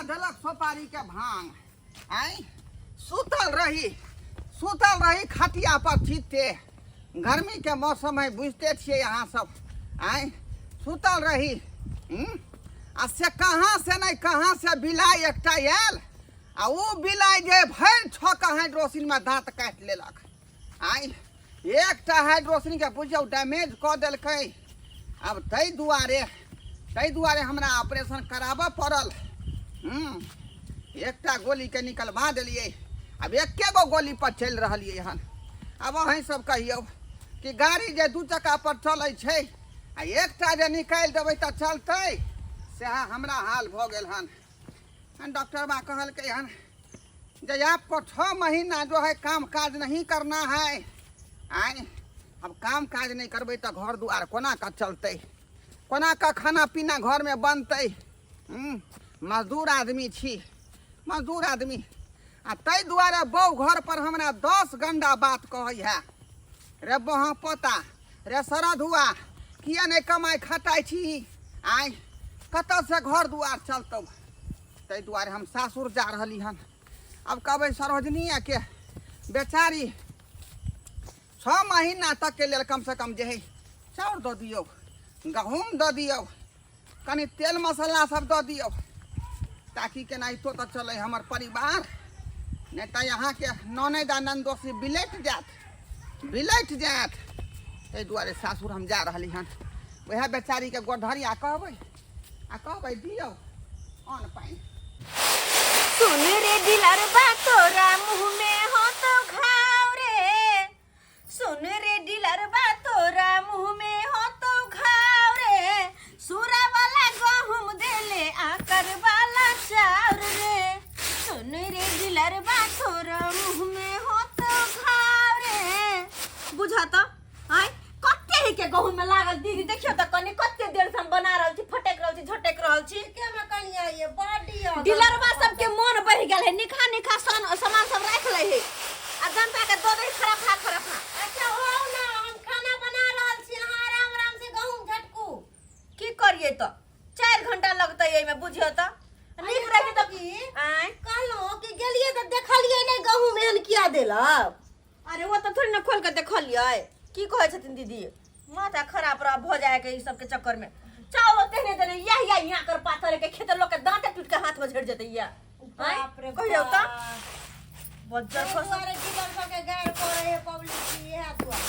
देलक सोपारी के भांग आई सुतल रही खटिया पर चीते गर्मी के मौसम है बुझते छिए यहाँ सब आई सुतल रही आ से कहाँ से नहीं कहाँ से बिलाई एकटा आयल आ वो बिलाई जे भर छक हाइड्रोसिन में दांत काट लेलक आई एकटा हाइड्रोसिन के बुझियौ डैमेज कऽ देलकै अब तै दुआरे हमरा ऑपरेशन कराबऽ पड़ल एकटा गोली के निकलवा देलिए अब एके गो गोली पर चल रहिए हन अब अहीं सब कहियौ कि गाड़ी जे दू चक्का पर चलै छै आ एकटा जे निकाल देबै तऽ चलतै से हमरा हाल भऽ गेल हन डॉक्टर बा कहलकै हन जे आपको 6 महीना जो है काम काज नहीं करना है आई अब काम काज नहीं करबै तऽ घर दुआर कोना का चलतै कोना का खाना पीना घर में बनतै मजदूर आदमी छी मजदूर आदमी आ तै दुआरे बहु घर पर हमरा 10 गंडा बात कहै है रे बहा पोता रे सरद हुआ किया नहीं कमाई खटाई छी आई कतऽ से घर दुआर चलतौ तै दुआरे हम सासुर जा रहली हन अब कहबै सरोजनिया के बेचारी 6 महीना तक के लेल कम से कम जे है चाउर दऽ दियौ गहूम दऽ दियौ कनि तेल मसाला सब दऽ दियौ ताकि केनाहितो तऽ चलै हमर परिवार नहीं तो यहाँ के ननद आ नंदोसी बिलट जात ताहि दुआरे सासुर हम जा रही हन वह बेचारी के गोधरिया कहबै दियौ अन्न पानि सुन रे दिलरबा तोरा मुँह में हो तो घाव रे सुन रे दिलरबा तोरा मुँह में हो तो घाव रे सूरा वाला गहूम देले आकर वाला चाउर रे सुन रे दिलरबा तोरा मुँह में हो तो घाव रे बुझा तो आय कत्ते ही के गहूम में लागल दीदी देखियो त कनी कत्ते देर से हम बना रहल छी फटेक रहल छी झटेक रहल छी के में कनिया ये बॉडी डीलरवा सब के मन बढ़ गेल है निखा सामान सब रख ले है आ जनता के दो दे खराब अच्छा हो ना हम खाना बना रहल छी अहाँ आराम से गहूम झटकू की करिए तो 4 घंटा लगतै एई में बुझियो त नीक रही त की आय कहलो कि गेलिए त देखलिए नै गहूम एहन किया देलक अरे वो तो थोड़ी ना खोल के देखलिए की कहै छथिन दीदी माथा खराब रह भ जाए के ई सब के चक्कर में चावल तेने देने यहाँ कर पाथर के खेत लोग के दांत टूट के हाथ में झड़ जते या बाप रे कहियो त बज्जर फसरे डीलर सब के गाड़ पड़े है पब्लिक की है दुआ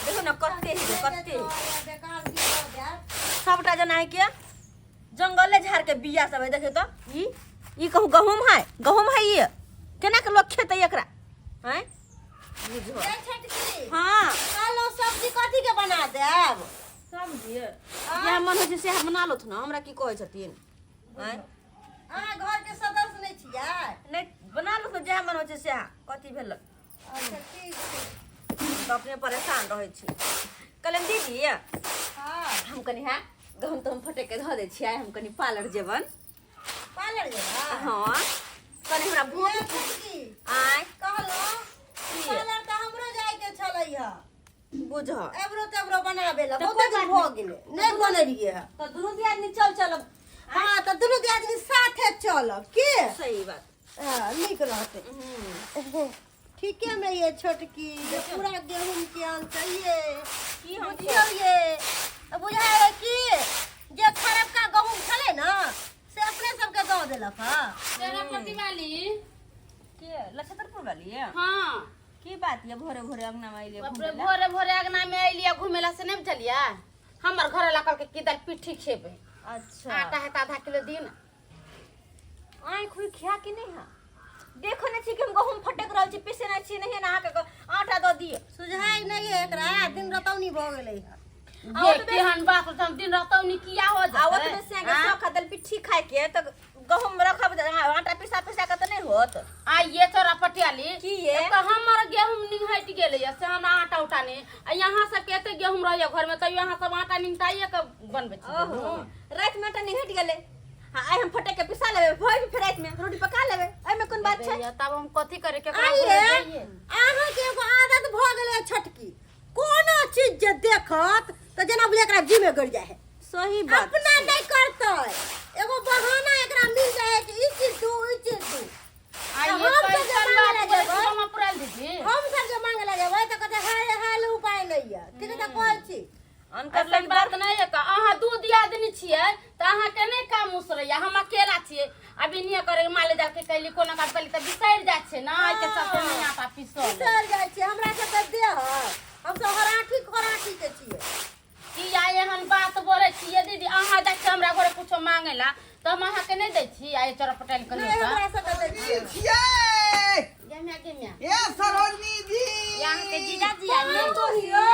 देखो ना कत्ते बेकार दी हो यार सबटा जना है के जंगले झाड़ के बिया सब है देखे तो ई कहू गहूम है ये केना के लोग खेतै एकरा हैं बुझो ए छटकी हां कहलो सब्जी कथी के बना देब समझिए या मन हो से बना लो ना हमरा की कहै छथिन हैं अहाँ घर के सदस्य नहीं छियै नहीं बना लो तो जे मन हो से कथी भेल अच्छा ठीक छै तो अपने परेशान रहै छी कलम दीदी हां हम कनी है गहूम तो हम फटे के ध दे छियै हम कनी पार्लर जेबन पार्लर जेबा हां कनी हमरा भूख छटकी आय कहलो पार्लर त हमरो जाय के छलै ह बुझ एबरो बनाबे ला तो बहुत दिन हो गेले नहीं बनलिए है तो दोनों आदमी चल हां त दुनु के आदमी साथे चलब के सही बात निक रहते ठीक है मैं ये छोटकी ये पूरा गेहूं के आन चाहिए की हम बुझियो ये बुझाए कि जे खराब का गहूं छले ना से अपने सब के दो देलक हां तेरा प्रतिवाली के लछतरपुर वाली है हाँ की बात ये भोरे भोरे अंगना में आइले बाप रे भोरे भोरे अगना में आइलिया घुमेला से नहीं बुझलिया हमर घर ला के किदल पिट्ठी खेबे अच्छा आटा है आधा किलो दिन आँख हुई खिया कि नहीं है देखो ने छी कि हम गहूम फटक रहल छी पीसे ना छी नहीं ना के आटा दो दिए सुझाई नहीं है एकरा दिन रतौनी भ गेलै देख के हन बाप हम दिन रहतौनी किया हो जाए आवत में से के सखा दल पिट्ठी खाए के तो गहूम रखब आटा पिसा के त नहीं होत आ ये तोरा पटियाली की ये तो हमर गेहूं निहट गेले से हमरा आटा उठा ने यहाँ सब केते गेहूं रहय घर में तो यहाँ सब आटा निंगटाइए के बनबे छी ओहो रात में आटा निहट गेले हां आई हम फटे के पिसा लेबे भोज फिर रात में रोटी पका लेबे एई में कोन बात छै तब हम कथी करे के आइए अहाँ के एगो आदत भ गेलै छटकी कोनो चीज जे देखत त जना बुझे एकरा जी में गड़ जाए है सही बात अपना नहीं करते एगो बहाना एकरा मिल जाए कि ई आदमी छिए त अहाँ के नहीं काम उसरैया हम अकेला छिए अभी निया करे माले जा के कहली कोनो का पहले त बिसैर जा छे ना आइ के साथे नहीं आता पिसल चल जाइ छी हमरा के त दे हम सब हराठी के छिए की आइ एहन बात बोले छिए दीदी अहाँ जा के हमरा घरे कुछो मांगेला त हम अहाँ के नहीं दै छी आइ चोरा पटाइल नहीं कहली हमरा से दे ये छी छियै गेमिया ये सरोजनी जी यहाँ के जीजा जी आइए तो हियो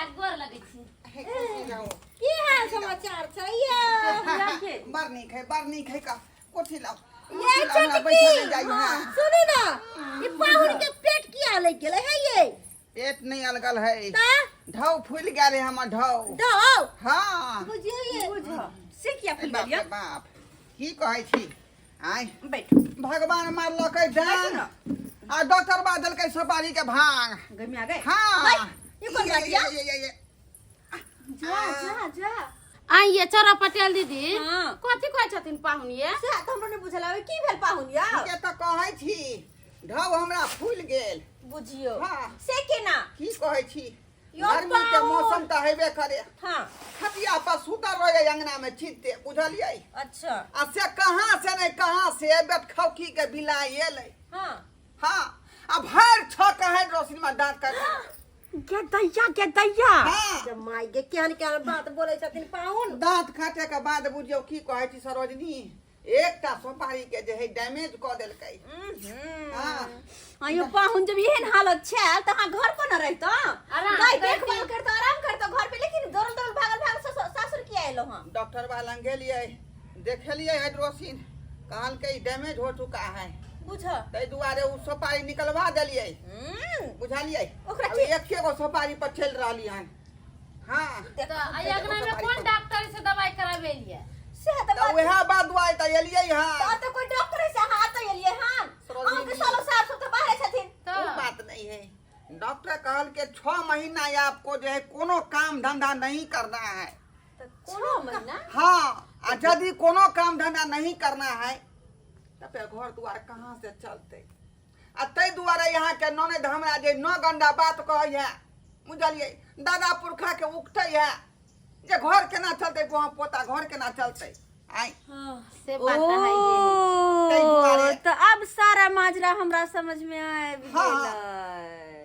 एक गोर लगे छी की हाल समाचार छै ये बार नहीं खाई का कोठी लाओ ये चटकी सुनू ना ये पाहुन के पेट किया लग गेले है ये पेट नहीं अलगल है ता ढौ फूल गेले हमर ढौ दो हाँ बुझियो ये बुझ से किया फूल बाप गेलियो रे बाप की कहै छी आइ बैठो भगवान मारलकै डांग आ डॉक्टर बादल के सुपारी के भांग गमी आ गए हाँ ये कौन बात या ये जा आइए चोरा पटेल दीदी हाँ। कथी कहै छथिन पाहुन ये से त हमरो ने बुझला की भेल पाहुन या के त कहै छी ढौ हमरा फूल गेल बुझियो हाँ। से केना की कहै छी यो गर्मी के पाहुन। मौसम त हेबे करे हां खटिया पर सुतल रहे अंगना में चित्ते बुझलियै अच्छा आ से कहाँ से नहीं कहाँ से बेट खौकी के बिलाई एलै हां हाँ अब भर छ कहे रोशनी में दांत काट के दैया हाँ। जब माई के केहन केहन बात बोले छथिन पाहुन दांत काटे के बाद बुझियो की कहै छी सरोजनी एकटा सुपारी के जे है डैमेज क देलकै हाँ यो पाहुन जब एहन हालत छै त हां घर पर न रहितो आराम गाय करती। देखभाल करतो आराम करतो घर पे लेकिन दौड़ल भागल सासुर किया एलो हां डॉक्टर वाला गेलिए देखेलिए हाइड्रोसिन कहलकै डैमेज हो चुका है बुझ तै दुआरे उ सुपारी निकलवा देलिए बुझलिए ओकरा अब एके गो सुपारी पर चल रहली हन हाँ तो आइ अगना में कौन डॉक्टर से दवाई कराबेलिए से त तो वह बात दुआई त एलिए हाँ तो कोई डॉक्टर से हाथ एलिए हां सरोजिनी के सालो साफ सुथरा बाहर छथिन तो वो बात नहीं है डॉक्टर कहल के 6 महीना या आपको जो है कोनो काम धंधा नहीं करना है त कोनो महीना हाँ आ यदि कोनो काम धंधा नहीं करना है तो फिर घर द्वार कहाँ से चलते आ तै दुआरे यहाँ के ननद हमरा जे न गंदा बात कहै है बुझलिए दादा पुरखा के उगते है जे घर केना चलते वहाँ पोता घर केना चलते आई से बात है तै दुआरे तो अब सारा माजरा हमरा समझ में आए हाँ।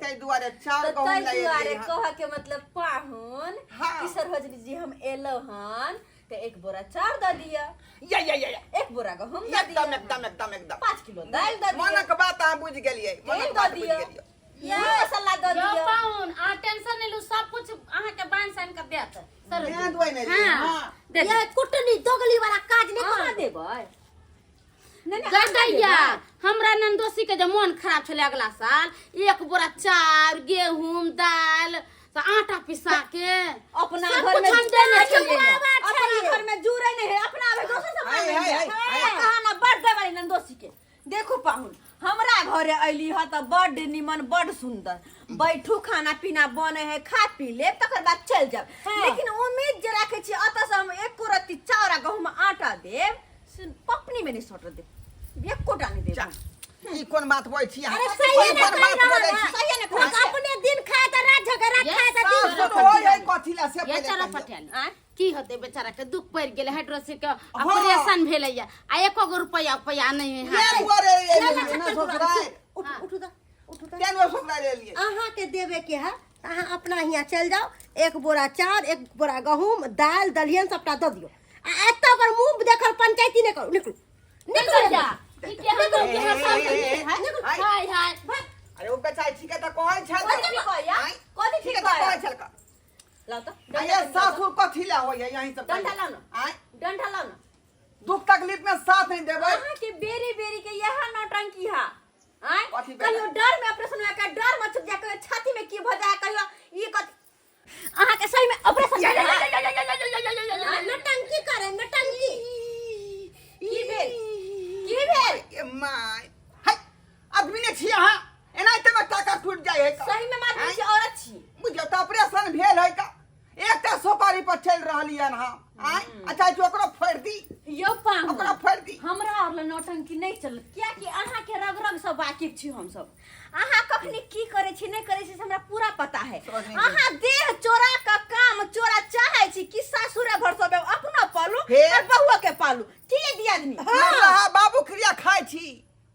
तै दुआरे चार तो गहूम तै ले दुआरे एलियै हन। कह के मतलब पाहुन हाँ। कि सरोजनी जी हम एलो हन तो एक बोरा चाउर द दिया या एक बोरा गहूम द दिया एकदम 5 किलो दाल द दिया मनक बात अहाँ बुझ गेलियै तेल मनक द बात बुझ दिया गेलियै ये मसाला द यो दिया पाहुन आ टेंशन नहीं लू सब कुछ अहाँ के बांध सान के देत ध्यान दुआई नहीं दियै, हाँ हाँ। दे ये कुटनी दोगली वाला काज नहीं करा देबै गैया हमरा नंदोसी के जब मन खराब छले अगला साल एक बोरा चाउर गेहूं दाल तो आटा पिसा के अपना सब घर में कुछ हम देने छलियै अपना घर में जुड़े नहीं है अपना अब दोसर से हाय, हाय, हाय, हाय। कहाना बर्थडे वाली नंदोसी के देखो पाहुन हमरा घरे अइली ह त बड निमन बड सुंदर बैठू खाना पीना बने है खा पी ले तकर बाद चल जाब लेकिन उम्मीद जे राखे छी अत से हम एक रत्ती चाउर गहूम आटा देब पपनी में नहीं सट देब एक कोटा नहीं देब ई कोन बात बोलै छी अहाँ? अरे सही कोन है बात बोलै छी? सही है ना अपने दिन खाए त रात झगड़ा ये खाए त सास दिन तो होय है कथी ला से ये पहिले चरा कहियौ। पटेल की होते बेचारा के दुख पड़ गेले हाइड्रोसिस के ऑपरेशन भेलैया आ एको गो रुपया नहीं है ये हाथ दुआरे चल एलियै, ना, ना चल, ससुराल उठू दा केन वो ससुराल एलियै अहाँ के देवे के है अहाँ अपना यहाँ चल जाओ एक बोरा चाउर एक बोरा गहूम दाल दलियन सबटा दे दियो आ एत पर मुंह देखल पंचायती नहीं करू निकलू निकल जा ई के हम लोग के हर साल हाय। हाय हाय अरे ओ बेचारी ठीक है त कहै छल कथी ठीक कहै या? आँय? कथी ठीक ठीक है त कहै? कहै छल का लाओ तो ये सासुर कथी ला होय है यहीं सब डंडा लाओ ना। आय डंडा लाओ ना दुख तकलीफ में साथ नहीं देबै अहाँ के बेरी बेरी के यह नौटंकी है आय कथी बेटा? कहियो डर में ऑपरेशन हुआ का डर मत छुप जा कहियो छाती में की भ जाए कहियो ई कथी अहाँ के सही में ऑपरेशन नौटंकी करे नौटंकी की भेल की भेल ए माय हाय आदमी ने छी अहाँ एनाहिते में टाका टूट जाय है का? सही में मात्र आँय? छी औरत छी बुझियो त ऑपरेशन भेल है का एकटा सुपारी पर चल रहली हन हम आय अच्छा जो ओकरो फोड़ दी यो पाहु ओकरा फोड़ दी हमरा और ल नौटंकी नहीं चलत क्या कि अहाँ के रग रग सब वाकिफ छी हम सब अहाँ कखनी की करे छी नहीं करे छी से हमरा पूरा पता है समझ नहीं अहाँ देह चोरा का काम चोरा चाहे छी कि सासुरे भर सब अपना पलू हे। और बहुआ के पालू ठीक है दिया आदमी रहा बाबू क्रिया खाइ छी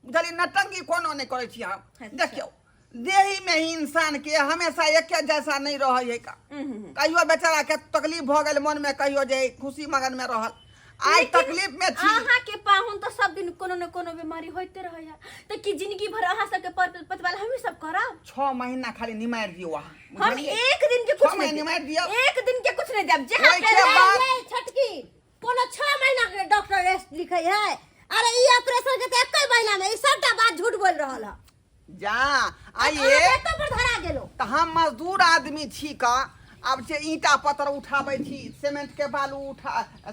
बुझली नटंगी कोनो नहीं करे छी हम अच्छा। देखियो देही में ही इंसान के हमेशा एके जैसा नहीं रहे है का कहियो बेचारा के तकलीफ भ गेल मन में कहियो जे खुशी मगन में रहल आई लेकिन तकलीफ में छी अहाँ के पाहुन तो सब दिन कोनो न कोनो बीमारी होते रहे तो कि जिंदगी भर अहाँ सब के पतवाल हम ही सब करब 6 महीना खाली निमार दियो वहां हम एक दिन के कुछ नहीं निमार दियो एक दिन के कुछ नहीं देब जे ओइ के बाद छटकी कोनो 6 महीना के डॉक्टर रेस्ट लिखे है अरे ई ऑपरेशन के त 1 महीना में ई सबटा बात झूठ बोल रहल है जा आइए तो पर धरा गेलो तो हम मजदूर आदमी छी का अब जे ईटा पत्थर उठाबै छी सीमेंट के बालू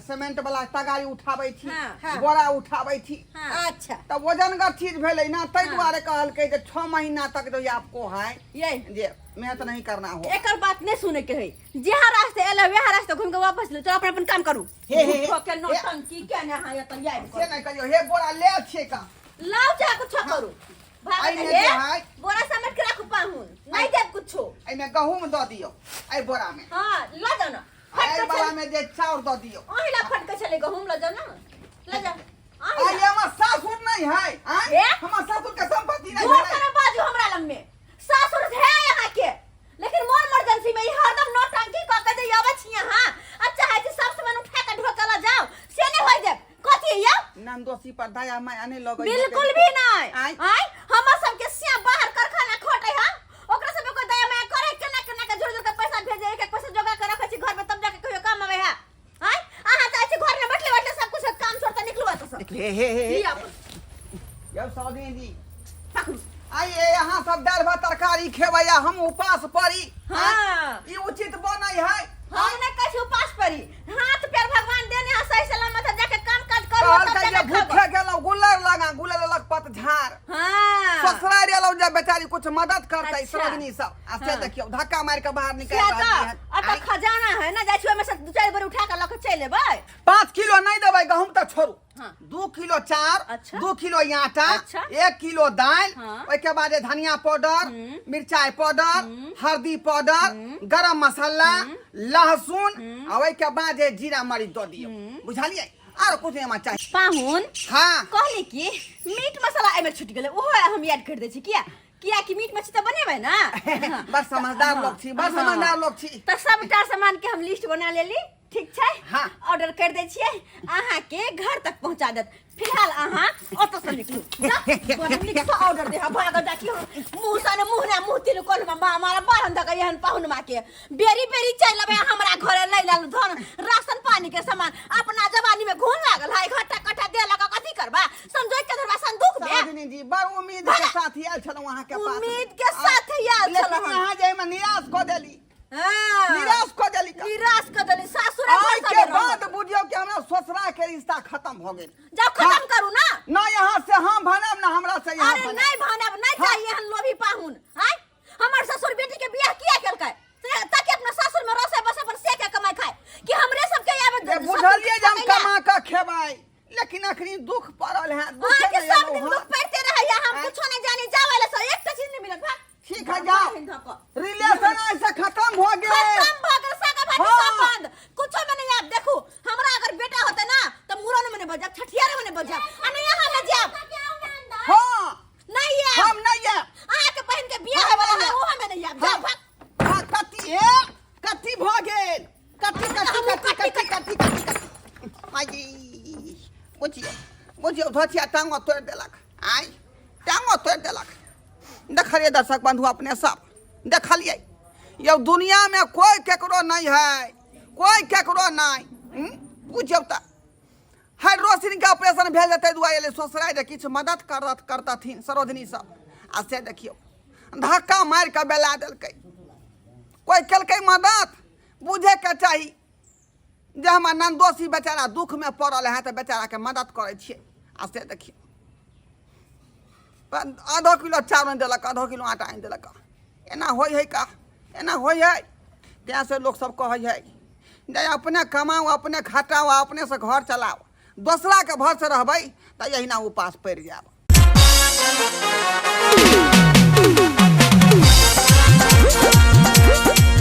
सीमेंट वाला तगारी उठाबै छी हाँ, बोरा उठाबै छी अच्छा तो वजनगर चीज भेलै ना तै दुआरे कहलकै जे 6 महीना तक जो आपको है ये जे मेहनत नहीं करना हो एकर बात नहीं सुने के है जहाँ रास्ते एला वहाँ रास्ते घूम के वापस ले चलो अपन अपन काम करू हे, हे, झूठो के नौटंकी के ना हां त याद से नहीं कहियो हे बोरा ले छे का लाओ जा कुछ करू भाग आई ने हे जे है बोरा समेट के रखू पाहुन नहीं देब कुछो ए में गहूम द दियो ए बोरा में हां ला जा ना ए बोरा में जे चाउर द दियो ओहिला फट के चले गहूम ला जा ना ला जा आई हमर सासुर नहीं है हे? हमर सासुर के संपत्ति नहीं जोर है करे बाजू हमरा लंग में सासुर है यहाँ के लेकिन मोर इमरजेंसी में ई हरदम नौटंकी क के दे आवे छी यहाँ अच्छा है कि सब सामान उठा के ढोकला जाओ से नहीं होय जाब कथी है नंदोसी पर दया मैं आने लगै बिल्कुल भी नहीं आई। आई हमर सब के सिया बाहर कारखाना खोटे हम ओकरा सब को दया मैं करे केना के जोर जोर के पैसा भेजे एक पैसा जोगा के रखे छी घर में तब जाके कहियो काम आवे है आई आहा जाय छी घर में बैठले बैठले सब कुछ काम छोड़ के निकलवा तो सब हे लिया अपन जब सौदी दी पकड़ू आइए यहाँ सब दाल भात तरकारी खेबैया हम उपास पड़ी हाँ। ई उचित बनै है हम ने कैसे उपास पड़ी हाथ पैर भगवान देने हैं सही सलामत है जाके काम काज करो कहल तब के जे जाके भूखे खाओ गेलौ गुलर लग पतझार हां ससुराल एलौ जे बेचारी कुछ मदद करतै अच्छा। सरोजनी सब आ से हाँ। देखियो धक्का मार के बाहर निकाल क्या रहली है आता खजाना है ना जाई में से 2-4 बार उठा के लके चले लेबै 5 किलो नहीं देबै गहूम त छोड़ू हाँ। 2 किलो चार अच्छा। 2 किलो आटा अच्छा। 1 किलो दाल हाँ। ओइ के बाद धनिया पाउडर मिर्चाई पाउडर हल्दी पाउडर गरम मसाला लहसुन आ ओइ के बाद जीरा मरीच दऽ दियौ बुझलियै और कुछ नहीं चाहिए पाहुन हाँ कहले कि मीट मसाला एमे छूट गेलै ओहो हम याद कर दै छी किया कि मीट मछली त बनेबै ना बस समझदार लोग छी बस समझदार लोग छी त सबटा सामान के हम लिस्ट बना लेली ठीक छै हाँ। ऑर्डर कर दै छियै अहाँ के घर तक पहुंचा देत फिलहाल अहाँ ऑटो से निकलू लिख ऑर्डर दे भाग डाकी मुंह तिल कोल में हमारा बारन तक यहन पाहुन मा के बेरी बेरी चल लेबै हमरा घरे ले लालू धन राशन पानी के सामान अपना जवानी में घून लागल है घटा कटा दे लगा कथी करबा समझो के धरबा संदूक में सरोजनी जी बड़ उम्मीद के साथ आयल छलहुँ अहाँ के पास उम्मीद के साथ आयल लेकिन छलहुँ। अहाँ जे में निराश कऽ देली हाँ। निराश कऽ देली का? निराश कर देली सासुर आइ के बाद बुझियौ कि हमरा ससुरा के रिश्ता खत्म हो गेल जब खत्म करू ना ना यहाँ से हम बनब ना हमरा से यहाँ अरे बनब नहीं भानब नहीं हाँ। चाहिए हम लोभी पाहुन हैं हमर ससुर बेटी के बियाह किया केलकै ताकि अपना ससुर में रसे बसे पर से के कमाई खाए कि हमरे सब के आवे जे बुझलिए जे हम कमा के खेबै लेकिन अखनी दुख पड़ल है दुख हां के में सब एलहुँ दिन हँ। दुख पड़ते रहे या हम हैं? कुछ नहीं जाने जावे ले एक चीज नहीं मिलत भाग ठीक है जाओ रिलेशन ऐसे खत्म हो गए खत्म भ गेल सगा भाई हाँ। संबंध कुछ में नहीं आप देखो हमरा अगर बेटा होता ना तो मुरन में नहीं बजा छठियारे में नहीं बजा आ नहीं यहां में जाब हाँ नहीं है हम नहीं है आ के बहन के बियाह वाला है वो में नहीं आब जा भाग हाँ कथी है कथी भ गेल कथी आई बुझियो धोतिया टांगो तोड़ देलक आई टांगो तोड़ देलक देखलिए दर्शक बंधु अपने सब देखलिए यौ दुनिया में कोई केकरो नहीं है कोई केकरो नहीं बुझियो त हाइड्रोसिन के ऑपरेशन भेल जेतै दुआरे ससुराल जे किछु मदद करतथिन सरोजनी सब आ से देखियो धक्का मार के बेला देलकै कोई केलकै मदद बुझे के चाही जे हमर नंदोसी बेचारा दुख में पड़ल है तो बेचारा के मदद करे छियै आ से देखियो आधो किलो चाउर आनि देलक आधो किलो आटा आनि देलक एना होइ है का एना होइ है तैं से लोग सब कहै है जे अपने कमाओ अपने खटाओ अपने से घर चलाओ दोसरा के भर से रहबै त यहिना उपास पड़ि जाएब